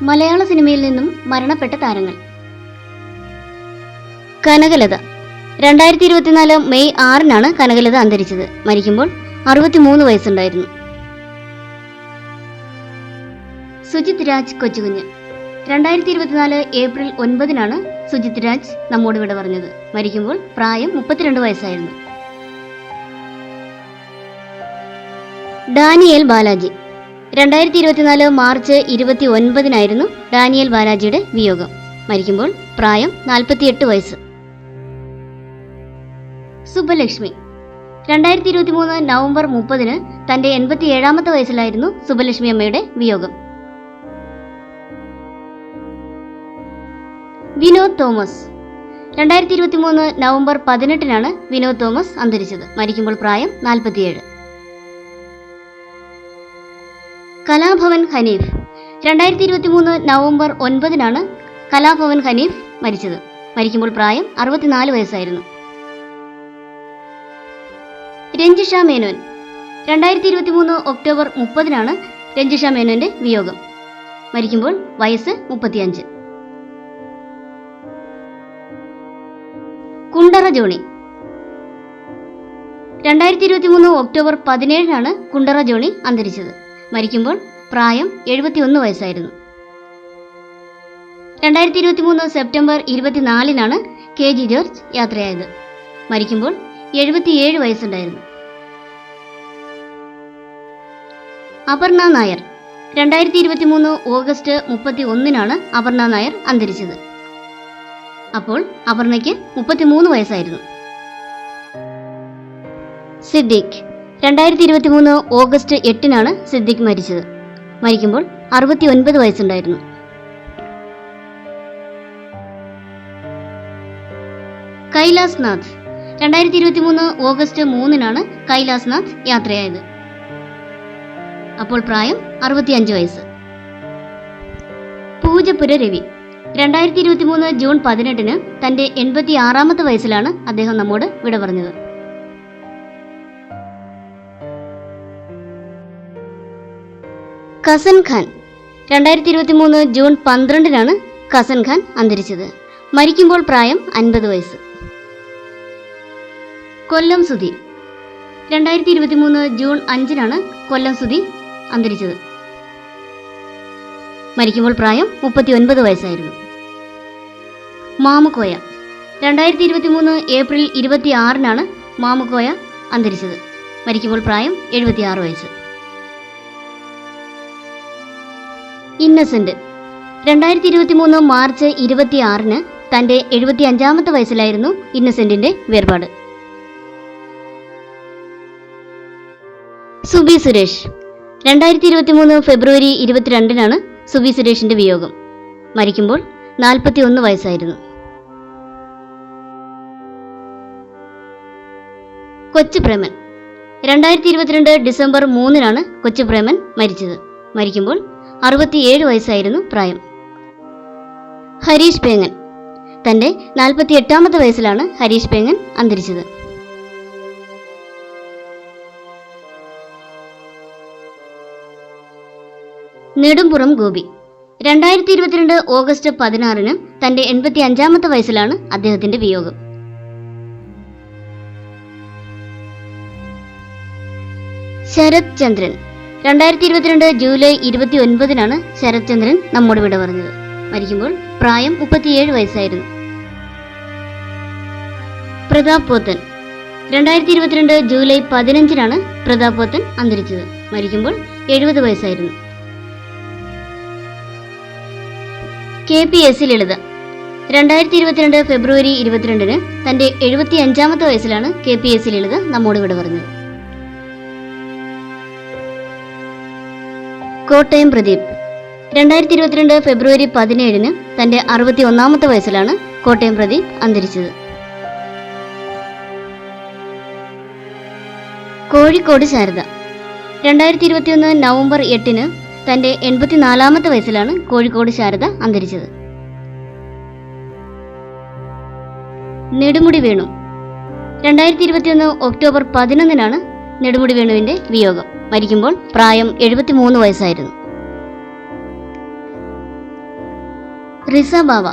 മലയാള സിനിമയിൽ നിന്നും മരണപ്പെട്ട താരങ്ങൾ. കനകലത. 2024 മെയ് 6-നാണ് കനകലത അന്തരിച്ചത്. മരിക്കുമ്പോൾ 63 വയസ്സുണ്ടായിരുന്നു. സുജിത് രാജ് കൊച്ചുകുഞ്ഞ്. 2024 ഏപ്രിൽ 9-നാണ് സുജിത് രാജ് നമ്മോട് വിട പറഞ്ഞത്. മരിക്കുമ്പോൾ പ്രായം 32 വയസ്സായിരുന്നു. ഡാനിയേൽ ബാലാജി. 2024 മാർച്ച് 29-നായിരുന്നു ഡാനിയേൽ ബാലാജിയുടെ വിയോഗം. മരിക്കുമ്പോൾ പ്രായം 48 വയസ്സ്. സുബ്ബലക്ഷ്മി. 2023 നവംബർ 30-ന് തന്റെ 87-ാമത്തെ വയസ്സിലായിരുന്നു സുബ്ബലക്ഷ്മി അമ്മയുടെ വിയോഗം. വിനോദ് തോമസ്. 2023 നവംബർ 18-നാണ് വിനോദ് തോമസ് അന്തരിച്ചത്. മരിക്കുമ്പോൾ പ്രായം 47. കലാഭവൻ ഹനീഫ്. 2023 നവംബർ 9-നാണ് കലാഭവൻ ഹനീഫ് മരിച്ചത്. മരിക്കുമ്പോൾ പ്രായം 64 വയസ്സായിരുന്നു. രഞ്ജിഷ മേനോൻ. 2023 ഒക്ടോബർ 30-നാണ് രഞ്ജിഷ മേനോന്റെ വിയോഗം. മരിക്കുമ്പോൾ വയസ്സ് 35. കുണ്ടറ ജോണി. 2023 ഒക്ടോബർ 17-നാണ് കുണ്ടറ ജോണി അന്തരിച്ചത്. മരിക്കുമ്പോൾ പ്രായം 71 വയസ്സായിരുന്നു. 2023 സെപ്റ്റംബർ 24-നാണ് KG ജോർജ് യാത്രയായത്. മരിക്കുമ്പോൾ 77 വയസ്സുണ്ടായിരുന്നു. അപർണ നായർ. 2023 ഓഗസ്റ്റ് 31-നാണ് അപർണ നായർ അന്തരിച്ചത്. അപ്പോൾ അപർണയ്ക്ക് 33 വയസ്സായിരുന്നു. സിദ്ദിഖ്. 2023 ഓഗസ്റ്റ് 8-നാണ് സിദ്ദിഖ് മരിച്ചത്. മരിക്കുമ്പോൾ 69 വയസ്സുണ്ടായിരുന്നു. കൈലാസ് നാഥ്. 2023 ഓഗസ്റ്റ് 3-നാണ് കൈലാസ് നാഥ് യാത്രയായത്. അപ്പോൾ പ്രായം 65 വയസ്സ്. പൂജപ്പുര രവി. 2023 ജൂൺ 18-ന് തന്റെ 86-ാമത്തെ വയസ്സിലാണ് അദ്ദേഹം നമ്മോട് വിട പറഞ്ഞത്. കസൻ ഖാൻ. 2023 ജൂൺ 12-നാണ് കസൻ ഖാൻ അന്തരിച്ചത്. മരിക്കുമ്പോൾ പ്രായം 50 വയസ്സ്. കൊല്ലം സുധി. 2023 ജൂൺ 5-നാണ് കൊല്ലം സുധി അന്തരിച്ചത്. മരിക്കുമ്പോൾ പ്രായം 39 വയസ്സായിരുന്നു. മാമുക്കോയ. 2023 ഏപ്രിൽ 26-നാണ് മാമുക്കോയ അന്തരിച്ചത്. മരിക്കുമ്പോൾ പ്രായം 76 വയസ്സ്. ഇന്നസെന്റ്. 2023 മാർച്ച് 26-ന് തന്റെ 75-ാമത്തെ വയസ്സിലായിരുന്നു ഇന്നസെന്റിന്റെ വേർപാട്. സുബി സുരേഷ്. 2023 ഫെബ്രുവരി 22-നാണ് സുബി സുരേഷിന്റെ വിയോഗം. മരിക്കുമ്പോൾ 41 വയസ്സായിരുന്നു. കൊച്ചു പ്രേമൻ. 2022 ഡിസംബർ 3-നാണ് കൊച്ചു പ്രേമൻ മരിച്ചത്. മരിക്കുമ്പോൾ 67 വയസ്സായിരുന്നു പ്രായം. ഹരീഷ് പേങ്ങൻ. തന്റെ 48-ാമത്തെ വയസ്സിലാണ് ഹരീഷ് പേങ്ങൻ അന്തരിച്ചത്. നെടുംപുറം ഗോപി. 2022 ഓഗസ്റ്റ് 16-ന് തന്റെ 85-ാമത്തെ വയസ്സിലാണ് അദ്ദേഹത്തിന്റെ വിയോഗം. ശരത് ചന്ദ്രൻ. 2022 ജൂലൈ 29-നാണ് ശരത് ചന്ദ്രൻ നമ്മോട് വിട പറഞ്ഞത്. മരിക്കുമ്പോൾ പ്രായം 37 വയസ്സായിരുന്നു. പ്രതാപ് പോത്തൻ. 2022 ജൂലൈ 15-നാണ് പ്രതാപ് പോത്തൻ അന്തരിച്ചത്. മരിക്കുമ്പോൾ 70 വയസ്സായിരുന്നു. KPS ലളിത. 2022 ഫെബ്രുവരി 22-ന് തന്റെ 75-ാമത്തെ വയസ്സിലാണ് KPS ലളിത നമ്മോട് വിട പറഞ്ഞത്. കോട്ടയം പ്രദീപ്. 2022 ഫെബ്രുവരി 17-ന് തന്റെ 61-ാമത്തെ വയസ്സിലാണ് കോട്ടയം പ്രദീപ് അന്തരിച്ചത്. കോഴിക്കോട് ശാരദ. 2021 നവംബർ 8-ന് തന്റെ 84-ാമത്തെ വയസ്സിലാണ് കോഴിക്കോട് ശാരദ അന്തരിച്ചത്. നെടുമുടി വേണു. 2021 ഒക്ടോബർ 11-നാണ് നെടുമുടി വേണുവിന്റെ വിയോഗം. മരിക്കുമ്പോൾ പ്രായം 73 വയസ്സായിരുന്നു. റിസ ബാവ.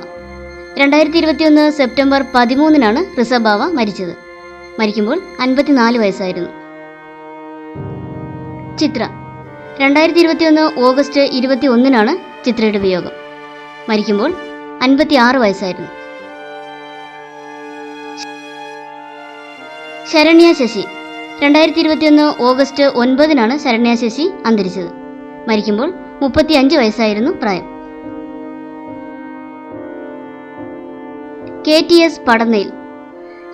2021 സെപ്റ്റംബർ 13 റിസ ബാവ മരിച്ചത്. മരിക്കുമ്പോൾ 54 വയസ്സായിരുന്നു. ചിത്ര. 2021 ഓഗസ്റ്റ് 21 ചിത്രയുടെ വിയോഗം. മരിക്കുമ്പോൾ 56 വയസ്സായിരുന്നു. ശരണ്യ ശശി. 2021 ഓഗസ്റ്റ് 9 ശരണ്യ ശശി അന്തരിച്ചത്. മരിക്കുമ്പോൾ 35 വയസ്സായിരുന്നു പ്രായം. KTS പടന്നയിൽ.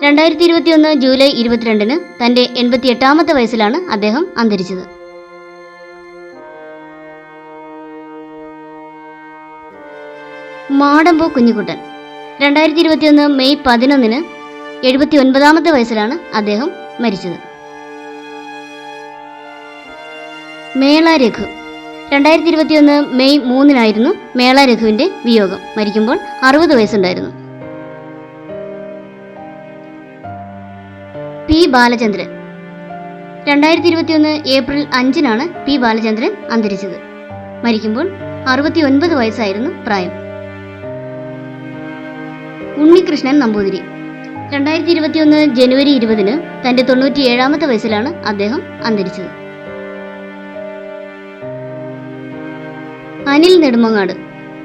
2021 ജൂലൈ 22 തൻ്റെ 88ാമത്തെ വയസ്സിലാണ് അദ്ദേഹം അന്തരിച്ചത്. മാടമ്പോ കുഞ്ഞിക്കുട്ടൻ. 2021 മെയ് 11 79ാമത്തെ വയസ്സിലാണ് അദ്ദേഹം മരിച്ചത്. മേള രഘു. 2021 മെയ് 3 മേള രഘുവിൻ്റെ വിയോഗം. മരിക്കുമ്പോൾ 60 വയസ്സുണ്ടായിരുന്നു. P Balachandran. 2021 April 5 P Balachandran അന്തരിച്ചത്. മരിക്കുമ്പോൾ 69 വയസ്സായിരുന്നു പ്രായം. ഉണ്ണികൃഷ്ണൻ നമ്പൂതിരി. 2021 ജനുവരി 20 തൻ്റെ 97ാമത്തെ വയസ്സിലാണ് അദ്ദേഹം അന്തരിച്ചത്. അനിൽ നെടുമങ്ങാട്.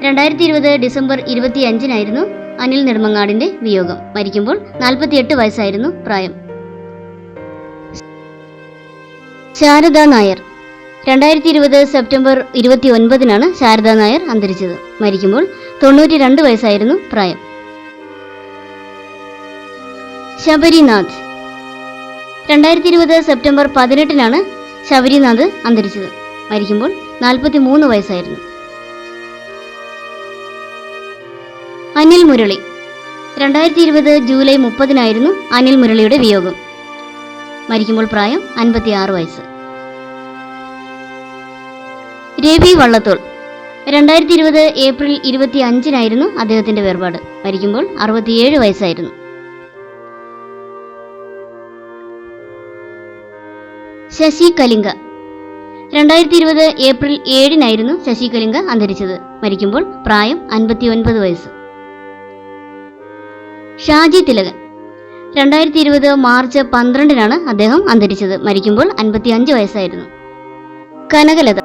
2020 ഡിസംബർ 25 അനിൽ നെടുമങ്ങാടിൻ്റെ വിയോഗം. മരിക്കുമ്പോൾ 48 വയസ്സായിരുന്നു പ്രായം. ശാരദ നായർ. 2020 സെപ്റ്റംബർ 29 ശാരദ നായർ അന്തരിച്ചത്. മരിക്കുമ്പോൾ 92 വയസ്സായിരുന്നു പ്രായം. ശബരിനാഥ്. 2020 സെപ്റ്റംബർ 18 ശബരിനാഥ് അന്തരിച്ചത്. മരിക്കുമ്പോൾ 43 വയസ്സായിരുന്നു. അനിൽ മുരളി. 2020 ജൂലൈ 30 അനിൽ മുരളിയുടെ വിയോഗം. മരിക്കുമ്പോൾ പ്രായം 56 വയസ്സ്. രവി വള്ളത്തോൾ. 2020 ഏപ്രിൽ 25 അദ്ദേഹത്തിൻ്റെ വേർപാട്. മരിക്കുമ്പോൾ 67 വയസ്സായിരുന്നു. ശശി കലിംഗ. 2020 ഏപ്രിൽ 7 ശശി കലിംഗ അന്തരിച്ചത്. മരിക്കുമ്പോൾ പ്രായം 59 വയസ്സ്. ഷാജി തിലകൻ. 2020 മാർച്ച് 12 അദ്ദേഹം അന്തരിച്ചത്. മരിക്കുമ്പോൾ 55 വയസ്സായിരുന്നു. കനകലത.